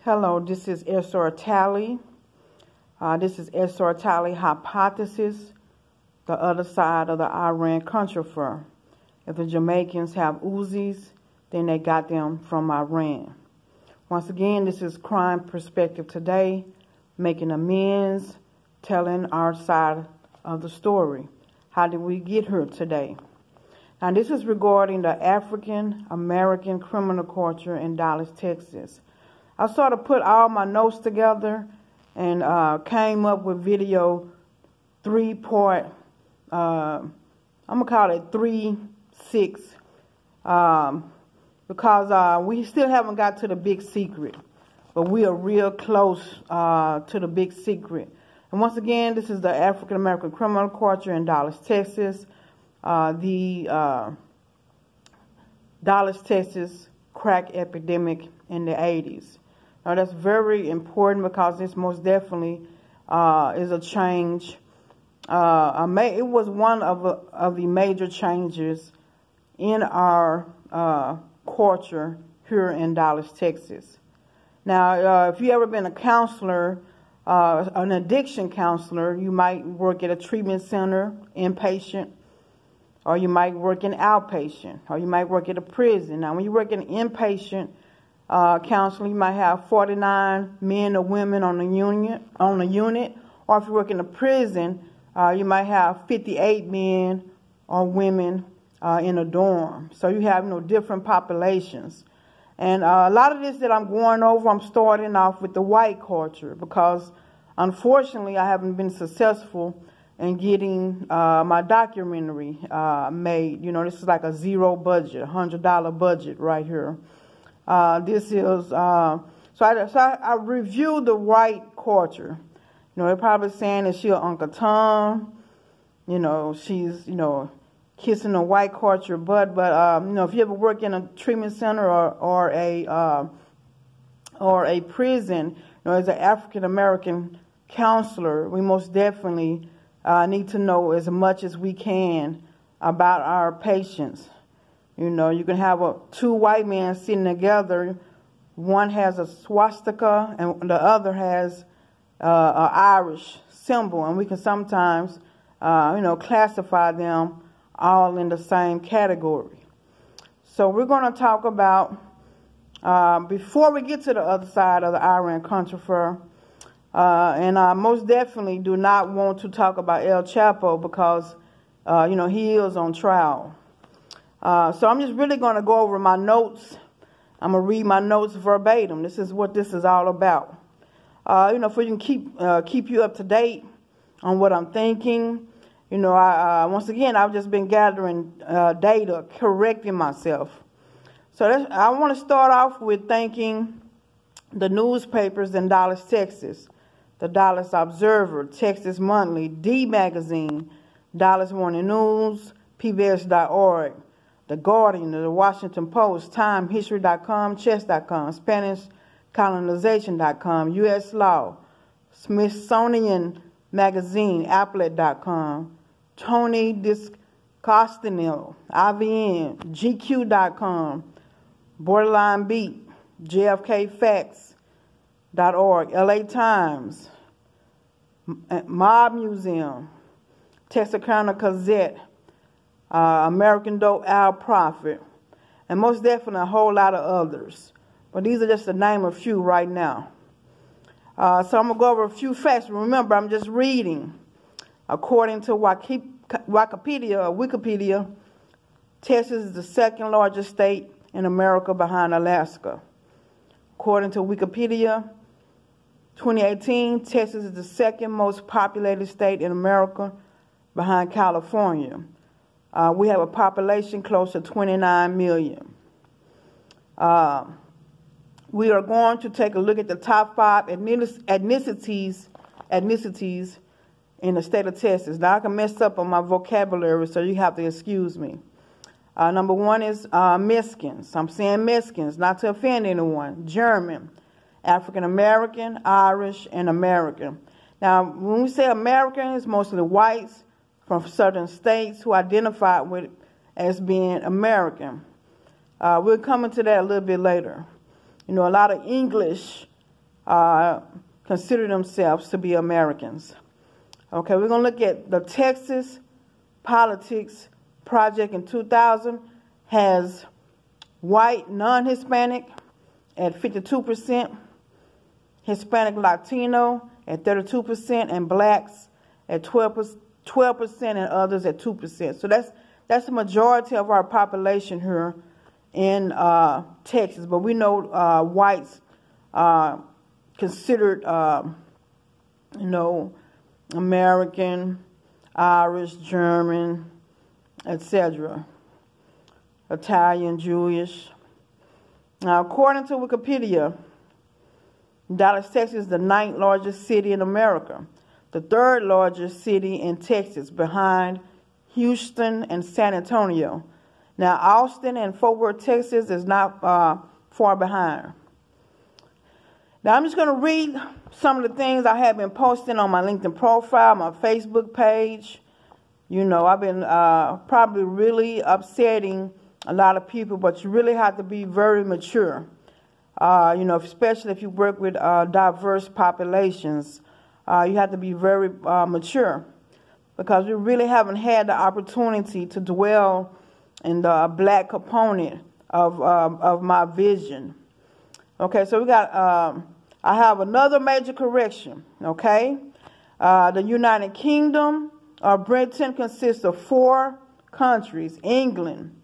Hello, this is Tallie. This is Tallie Hypothesis, the other side of the Iran Contra Affair. If the Jamaicans have Uzis, then they got them from Iran. Once again, this is Crime Perspective Today, making amends, telling our side of the story. How did we get here today? Now, this is regarding the African American criminal culture in Dallas, Texas. I sort of put all my notes together and came up with video 3-part, I'm going to call it 3-6, because we still haven't got to the big secret, but we are real close to the big secret. And once again, this is the African American criminal culture in Dallas, Texas, the Dallas, Texas crack epidemic in the 80s. Now, that's very important because this most definitely is a change. It was one of the major changes in our culture here in Dallas, Texas. Now, if you ever been a counselor, an addiction counselor, you might work at a treatment center, inpatient, or you might work in outpatient, or you might work at a prison. Now, when you work in inpatient counseling, you might have 49 men or women on the unit, or if you work in a prison, you might have 58 men or women in a dorm. So you have different populations. And a lot of this that I'm going over, I'm starting off with the white culture because, unfortunately, I haven't been successful in getting my documentary made. This is like a zero budget, $100 budget right here. This is, so I reviewed the white culture. They're probably saying that she's Uncle Tom, she's, kissing the white culture butt. But, if you ever work in a treatment center or a prison, as an African American counselor, we most definitely need to know as much as we can about our patients. You can have two white men sitting together. One has a swastika and the other has an Irish symbol. And we can sometimes, classify them all in the same category. So we're going to talk about, before we get to the other side of the Iran Contra Affair, and I most definitely do not want to talk about El Chapo because, he is on trial. So I'm just really going to go over my notes. I'm going to read my notes verbatim. This is what this is all about. For you can keep you up to date on what I'm thinking. Once again, I've just been gathering data, correcting myself. So I want to start off with thanking the newspapers in Dallas, Texas. The Dallas Observer, Texas Monthly, D Magazine, Dallas Morning News, PBS.org, The Guardian, The Washington Post, Time, History.com, Chess.com, Spanish Colonization.com, U.S. Law, Smithsonian Magazine, Applet.com, Tony Discostino, IVN, GQ.com, Borderline Beat, JFKFacts.org, LA Times, Mob Museum, Texarkana Gazette, American Dope Owl Prophet, and most definitely a whole lot of others. But these are just to name a few right now. So I'm going to go over a few facts. Remember, I'm just reading. According to Wikipedia, Texas is the second largest state in America behind Alaska. According to Wikipedia, 2018, Texas is the second most populated state in America behind California. We have a population close to 29 million. We are going to take a look at the top 5 ethnicities in the state of Texas. Now, I can mess up on my vocabulary, so you have to excuse me. Number 1 is Mexicans. I'm saying Mexicans, not to offend anyone. German, African American, Irish, and American. Now, when we say American, it's mostly whites from certain states who identify with as being American. We'll come into that a little bit later. A lot of English consider themselves to be Americans. Okay, we're going to look at the Texas Politics Project in 2000 has white non-Hispanic at 52%, Hispanic Latino at 32%, and blacks at 12%, and others at 2%. So that's the majority of our population here in Texas. But we know whites are considered, American, Irish, German, etc., Italian, Jewish. Now, according to Wikipedia, Dallas, Texas is the 9th largest city in America, the 3rd largest city in Texas, behind Houston and San Antonio. Now, Austin and Fort Worth, Texas is not far behind. Now, I'm just going to read some of the things I have been posting on my LinkedIn profile, my Facebook page. I've been probably really upsetting a lot of people, but you really have to be very mature. Especially if you work with diverse populations, you have to be very mature, because we really haven't had the opportunity to dwell in the black component of my vision. Okay, so we got, I have another major correction, okay? The United Kingdom or Britain consists of 4 countries: England,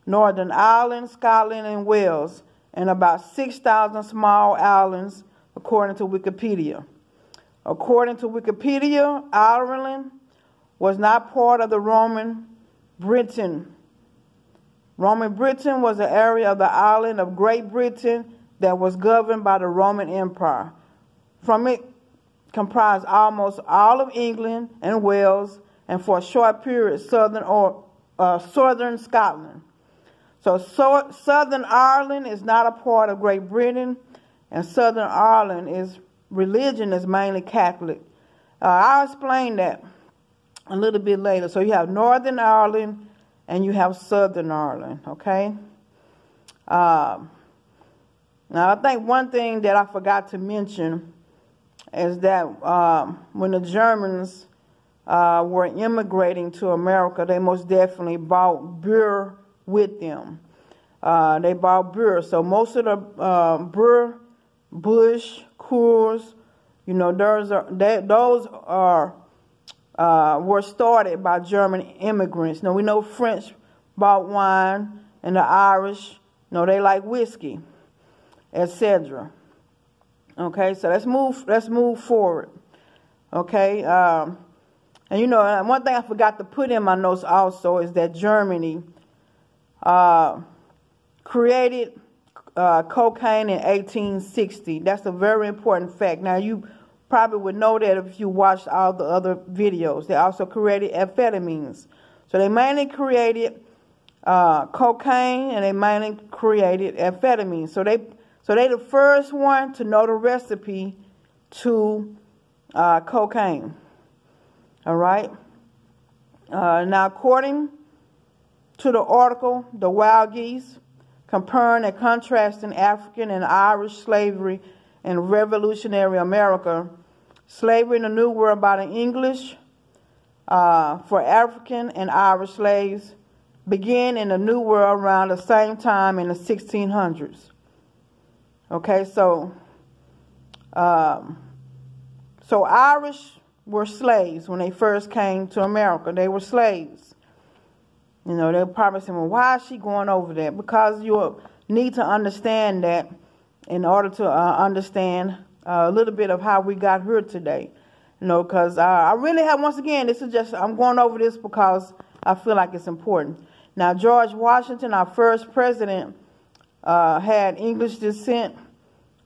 Northern Ireland, Scotland, and Wales, and about 6,000 small islands, according to Wikipedia. According to Wikipedia, Ireland was not part of the Roman Britain. Roman Britain was an area of the island of Great Britain that was governed by the Roman Empire. From it comprised almost all of England and Wales, and for a short period, southern Scotland. So Southern Ireland is not a part of Great Britain, and Southern Ireland religion is mainly Catholic. I'll explain that a little bit later. So you have Northern Ireland and you have Southern Ireland, okay? Now, I think one thing that I forgot to mention is that when the Germans were immigrating to America, they most definitely brought beer with them. They bought beer. So most of the beer, Bush, Coors, those were started by German immigrants. Now, we know French bought wine, and the Irish, they like whiskey, etc. Okay, so let's move forward. Okay, and one thing I forgot to put in my notes also is that Germany created cocaine in 1860. That's a very important fact. Now, you probably would know that if you watched all the other videos. They also created amphetamines. So they mainly created cocaine, and they mainly created amphetamines. So they the first one to know the recipe to cocaine. All right. Now, according to the article, The Wild Geese, Comparing and Contrasting African and Irish Slavery in Revolutionary America, Slavery in the New World by the English for African and Irish slaves began in the New World around the same time in the 1600s. Okay, so Irish were slaves when they first came to America. They were slaves. They'll probably say, well, why is she going over there? Because you need to understand that in order to understand a little bit of how we got here today. Because I really have, once again, I'm going over this because I feel like it's important. Now, George Washington, our first president, had English descent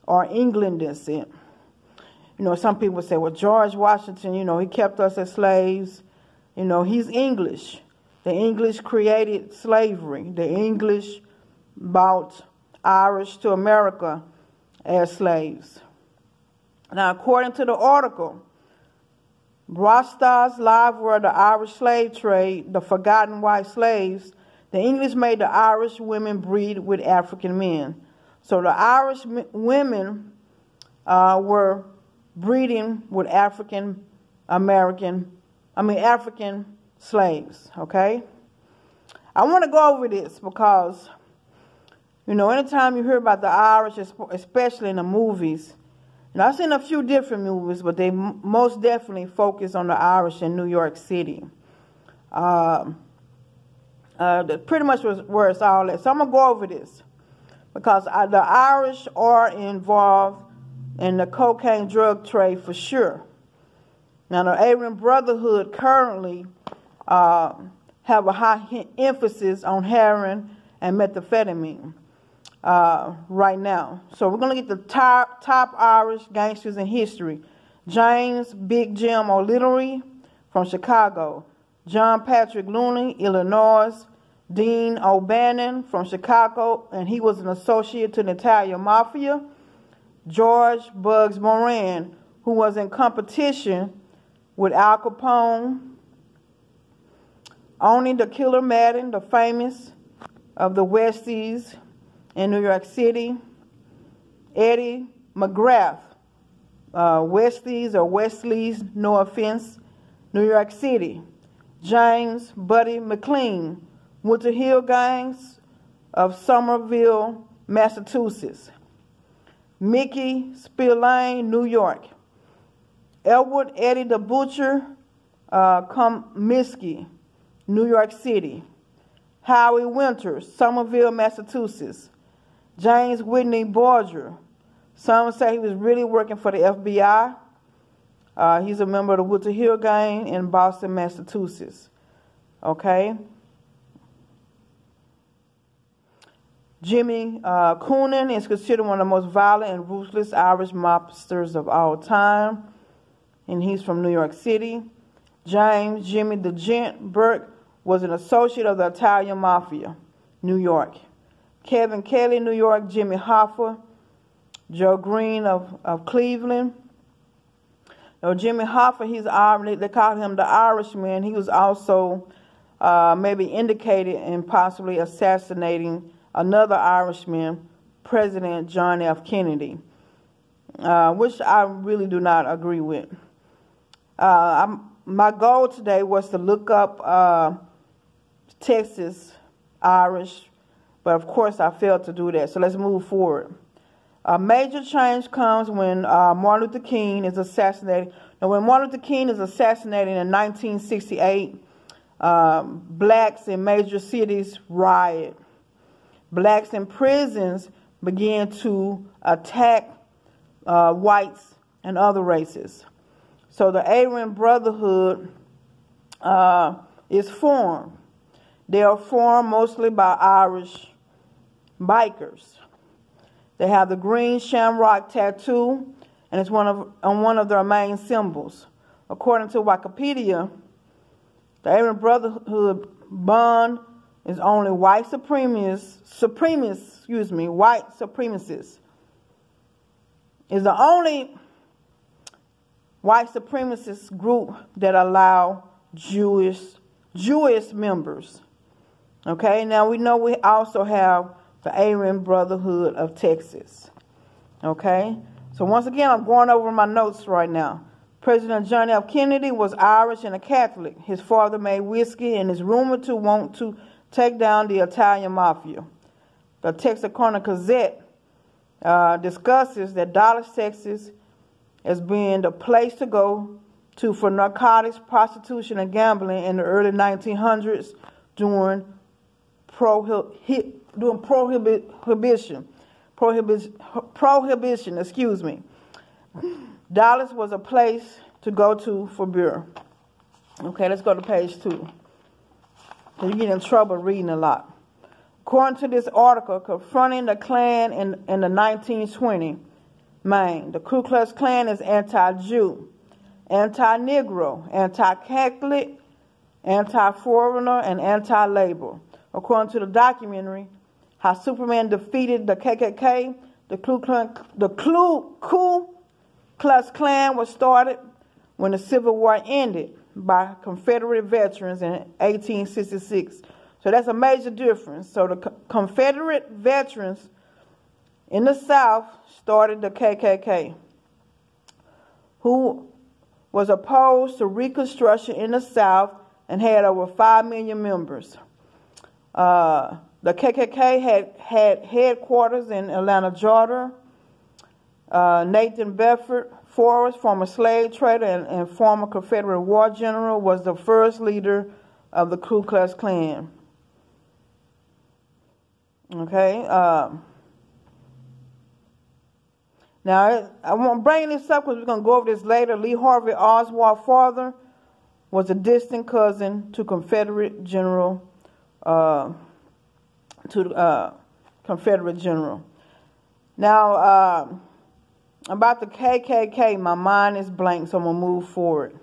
or England descent. Some people say, well, George Washington, he kept us as slaves. He's English. The English created slavery. The English brought Irish to America as slaves. Now, according to the article, Rosta's Live Were the Irish Slave Trade, the Forgotten White Slaves, the English made the Irish women breed with African men. So the Irish women were breeding with African slaves, okay? I want to go over this because, you know, anytime you hear about the Irish, especially in the movies, and I've seen a few different movies, but they most definitely focus on the Irish in New York City. Pretty much where it's all at. So I'm going to go over this because the Irish are involved in the cocaine drug trade for sure. Now, the Aryan Brotherhood currently have a high emphasis on heroin and methamphetamine right now. So we're going to get the top Irish gangsters in history. James Big Jim O'Leary from Chicago. John Patrick Looney, Illinois. Dean O'Bannon from Chicago, and he was an associate to the Italian Mafia. George Bugs Moran, who was in competition with Al Capone. Owning the Killer Madden, the famous of the Westies in New York City. Eddie McGrath, Westies or Wesleys, no offense, New York City. James Buddy McLean, Winter Hill Gangs of Somerville, Massachusetts. Mickey Spillane, New York. Elwood Eddie the Butcher, Comiskey, New York City. Howie Winters, Somerville, Massachusetts. James Whitney Borger. Some say he was really working for the FBI. He's a member of the Winter Hill Gang in Boston, Massachusetts. Okay. Jimmy Coonan is considered one of the most violent and ruthless Irish mobsters of all time, and he's from New York City. James Jimmy the Gent Burke was an associate of the Italian Mafia, New York. Kevin Kelly, New York. Jimmy Hoffa. Joe Green of Cleveland. Now, Jimmy Hoffa, they called him the Irishman. He was also maybe indicated in possibly assassinating another Irishman, President John F. Kennedy, which I really do not agree with. My goal today was to look up Texas Irish, but of course I failed to do that. So let's move forward. A major change comes when Martin Luther King is assassinated. Now, when Martin Luther King is assassinated in 1968, blacks in major cities riot. Blacks in prisons began to attack whites and other races. So the Aryan Brotherhood is formed. They are formed mostly by Irish bikers. They have the green shamrock tattoo, and it's on one of their main symbols. According to Wikipedia, the Aryan Brotherhood Bund is only white supremacists. Is the only white supremacist group that allow Jewish members. Okay, now we know we also have the Aryan Brotherhood of Texas. Okay, so once again, I'm going over my notes right now. President John F. Kennedy was Irish and a Catholic. His father made whiskey and is rumored to want to take down the Italian Mafia. The Texarkana Gazette discusses that Dallas, Texas, as being the place to go to for narcotics, prostitution, and gambling in the early 1900s during prohibition. Dallas was a place to go to for beer. Okay, let's go to page 2. You get in trouble reading a lot. According to this article, confronting the Klan in the 1920s, Maine, the Ku Klux Klan is anti-Jew, anti-Negro, anti-Catholic, anti-foreigner, and anti-labor. According to the documentary, How Superman Defeated the KKK, the Ku Klux Klan was started when the Civil War ended by Confederate veterans in 1866. So that's a major difference. So the Confederate veterans in the South started the KKK. who was opposed to Reconstruction in the South and had over 5 million members. The KKK had headquarters in Atlanta, Georgia. Nathan Bedford Forrest, former slave trader and former Confederate war general, was the first leader of the Ku Klux Klan. Okay. Now, I won't bring this up because we're going to go over this later. Lee Harvey Oswald's father was a distant cousin to Confederate General, Confederate General. Now, about the KKK, my mind is blank, so I'm going to move forward.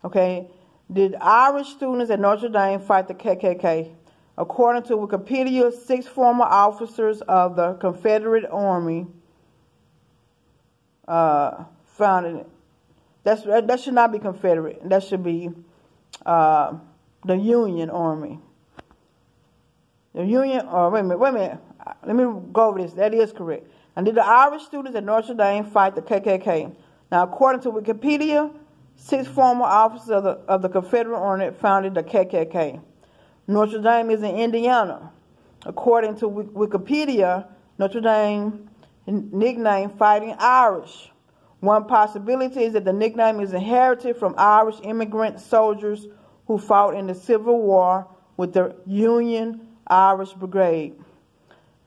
Okay. Did Irish students at Notre Dame fight the KKK? According to Wikipedia, 6 former officers of the Confederate Army founded it. That should not be Confederate. That should be the Union Army. The Union, wait a minute. Let me go over this. That is correct. And did the Irish students at Notre Dame fight the KKK? Now, according to Wikipedia, 6 former officers of the Confederate Army founded the KKK. Notre Dame is in Indiana. According to Wikipedia, Notre Dame nicknamed Fighting Irish. One possibility is that the nickname is inherited from Irish immigrant soldiers who fought in the Civil War with the Union Irish Brigade.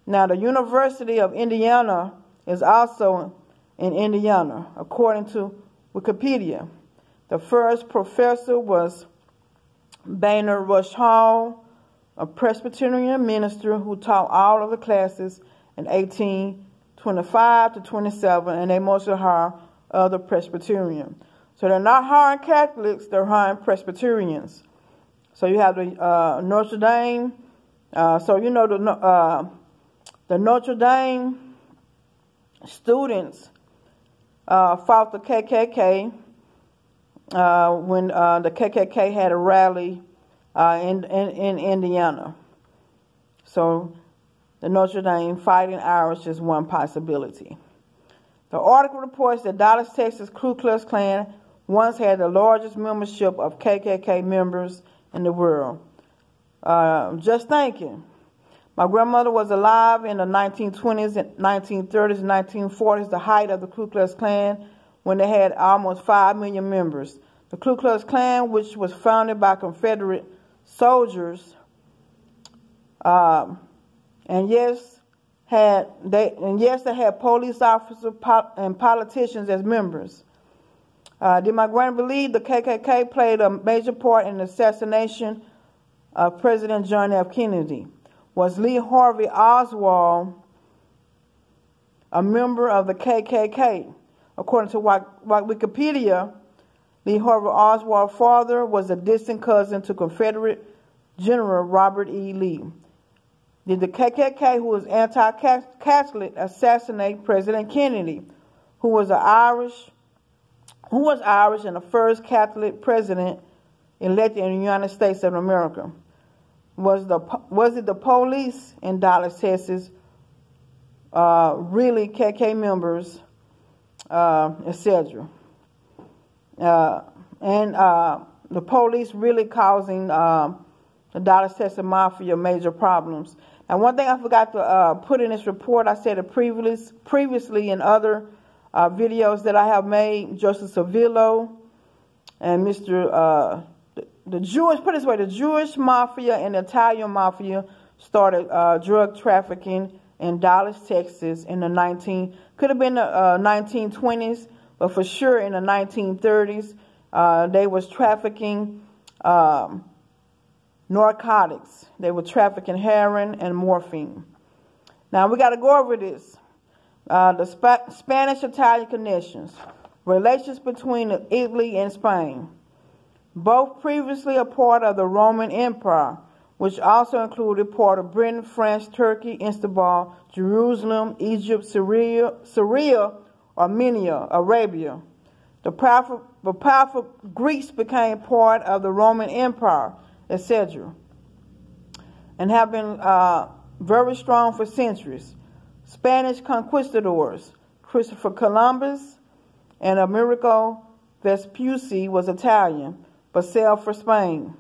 Now, the University of Indiana is also in Indiana, according to Wikipedia. The first professor was Boehner Rush Hall, a Presbyterian minister who taught all of the classes in 1825 to 27, and they mostly hire other Presbyterians. So they're not hiring Catholics, they're hiring Presbyterians. So you have the Notre Dame. So you know the Notre Dame students fought the KKK when the KKK had a rally in Indiana. So the Notre Dame Fighting Irish is one possibility. The article reports that Dallas, Texas Ku Klux Klan once had the largest membership of KKK members in the world. Just thinking. My grandmother was alive in the 1920s, 1930s, and 1940s, the height of the Ku Klux Klan, when they had almost 5 million members. The Ku Klux Klan, which was founded by Confederate soldiers, and yes, they had police officers and politicians as members. Did my grandmother believe the KKK played a major part in the assassination of President John F. Kennedy? Was Lee Harvey Oswald a member of the KKK? According to Wikipedia, Lee Harvey Oswald's father was a distant cousin to Confederate General Robert E. Lee. Did the KKK, who was anti-Catholic, assassinate President Kennedy, who was Irish and the first Catholic president elected in the United States of America? Was it the police in Dallas, Texas, really KK members, etc.? And the police really causing the Dallas, Texas Mafia major problems. Now, one thing I forgot to put in this report, I said it previously in other videos that I have made, Joseph Savillo and Mr. The Jewish Mafia and the Italian Mafia started drug trafficking in Dallas, Texas in the 1920s, but for sure in the 1930s, they was trafficking narcotics. They were trafficking heroin and morphine. Now we got to go over this. The Spanish-Italian connections, relations between Italy and Spain. Both previously a part of the Roman Empire, which also included part of Britain, France, Turkey, Istanbul, Jerusalem, Egypt, Syria, Armenia, Arabia. The powerful Greeks became part of the Roman Empire, etc., and have been very strong for centuries. Spanish conquistadors, Christopher Columbus and Americo Vespucci was Italian, but sailed for Spain.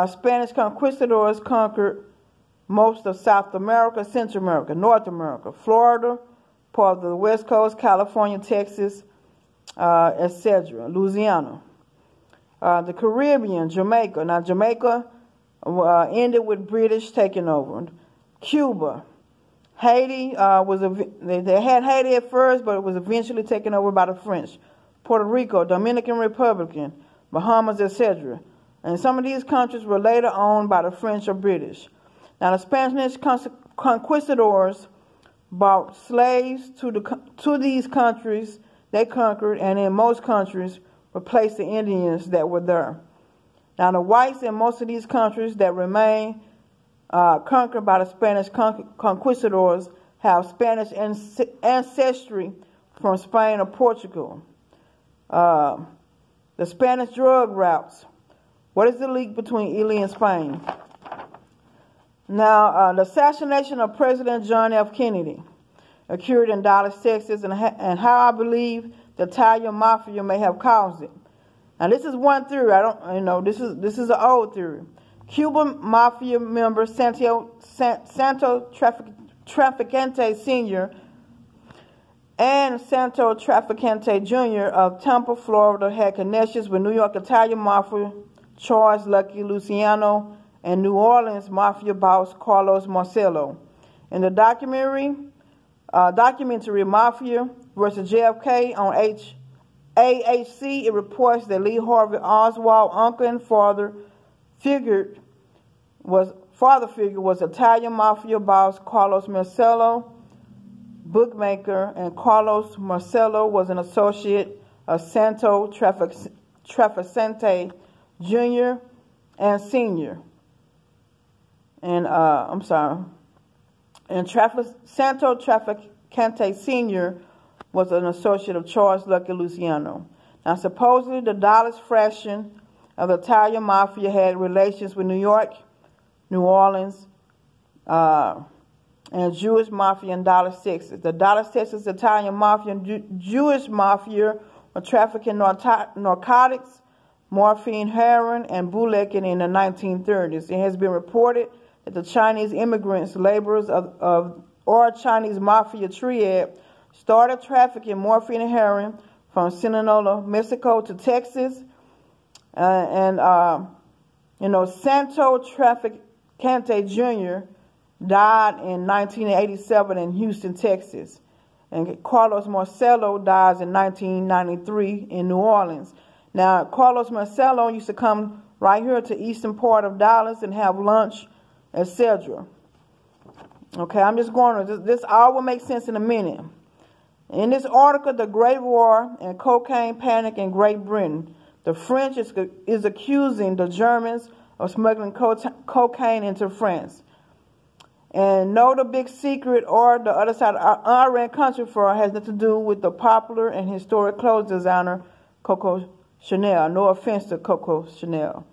Spanish conquistadors conquered most of South America, Central America, North America, Florida, part of the West Coast, California, Texas, etc., Louisiana. The Caribbean, Jamaica. Now, Jamaica ended with British taking over. Cuba. Haiti they had Haiti at first, but it was eventually taken over by the French. Puerto Rico, Dominican Republican, Bahamas, etc. And some of these countries were later owned by the French or British. Now, the Spanish conquistadors brought slaves to these countries they conquered, and in most countries replaced the Indians that were there. Now, the whites in most of these countries that remain conquered by the Spanish conquistadors have Spanish ancestry from Spain or Portugal. The Spanish drug routes. What is the link between Italy and Spain? Now, the assassination of President John F. Kennedy occurred in Dallas, Texas, and how I believe the Italian Mafia may have caused it. Now, this is one theory. This is an old theory. Cuban Mafia member Santo Trafficante Sr. and Santo Trafficante Jr. of Tampa, Florida, had connections with New York Italian Mafia Charles Lucky Luciano and New Orleans Mafia boss Carlos Marcello. In the documentary Mafia versus JFK on AHC, it reports that Lee Harvey Oswald's uncle and father figure was Italian Mafia boss Carlos Marcello, bookmaker, and Carlos Marcello was an associate of Santo Trafficante Jr. and Sr. And Santo Trafficante Sr. was an associate of Charles Lucky Luciano. Now, supposedly the Dallas fraction of the Italian Mafia had relations with New York, New Orleans, and Jewish Mafia in Dallas, Texas. The Dallas, Texas Italian Mafia and Jewish Mafia were trafficking narcotics, morphine, heroin, and bootlegging in the 1930s. It has been reported that the Chinese immigrants, laborers or Chinese Mafia triad, started trafficking morphine and heroin from Sinaloa, Mexico to Texas. Santo Trafficante Jr. died in 1987 in Houston, Texas. And Carlos Marcello dies in 1993 in New Orleans. Now, Carlos Marcello used to come right here to eastern part of Dallas and have lunch, etc. Okay, I'm just going to, this all will make sense in a minute. In this article, The Great War and Cocaine Panic in Great Britain, the French is accusing the Germans of smuggling cocaine into France. And no, the big secret or the other side of Iran Contra Affair has nothing to do with the popular and historic clothes designer Coco Chanel. No offense to Coco Chanel.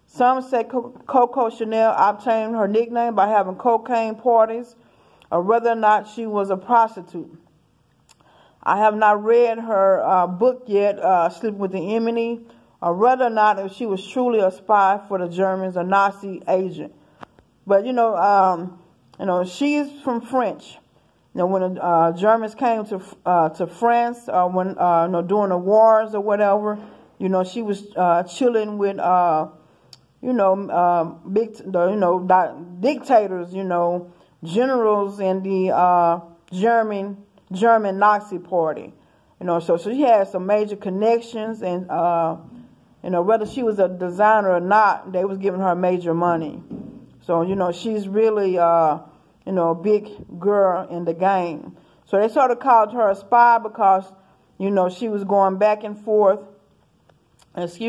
Some say Coco Chanel obtained her nickname by having cocaine parties, or whether or not she was a prostitute. I have not read her book yet, Sleeping with the Enemy, or whether or not if she was truly a spy for the Germans, a Nazi agent. But she's from French. When the Germans came to France, when during the wars or whatever, she was chilling with dictators, generals in the German Nazi party. So she had some major connections, and whether she was a designer or not, they was giving her major money. So she's really a big girl in the game. So they sort of called her a spy because she was going back and forth, with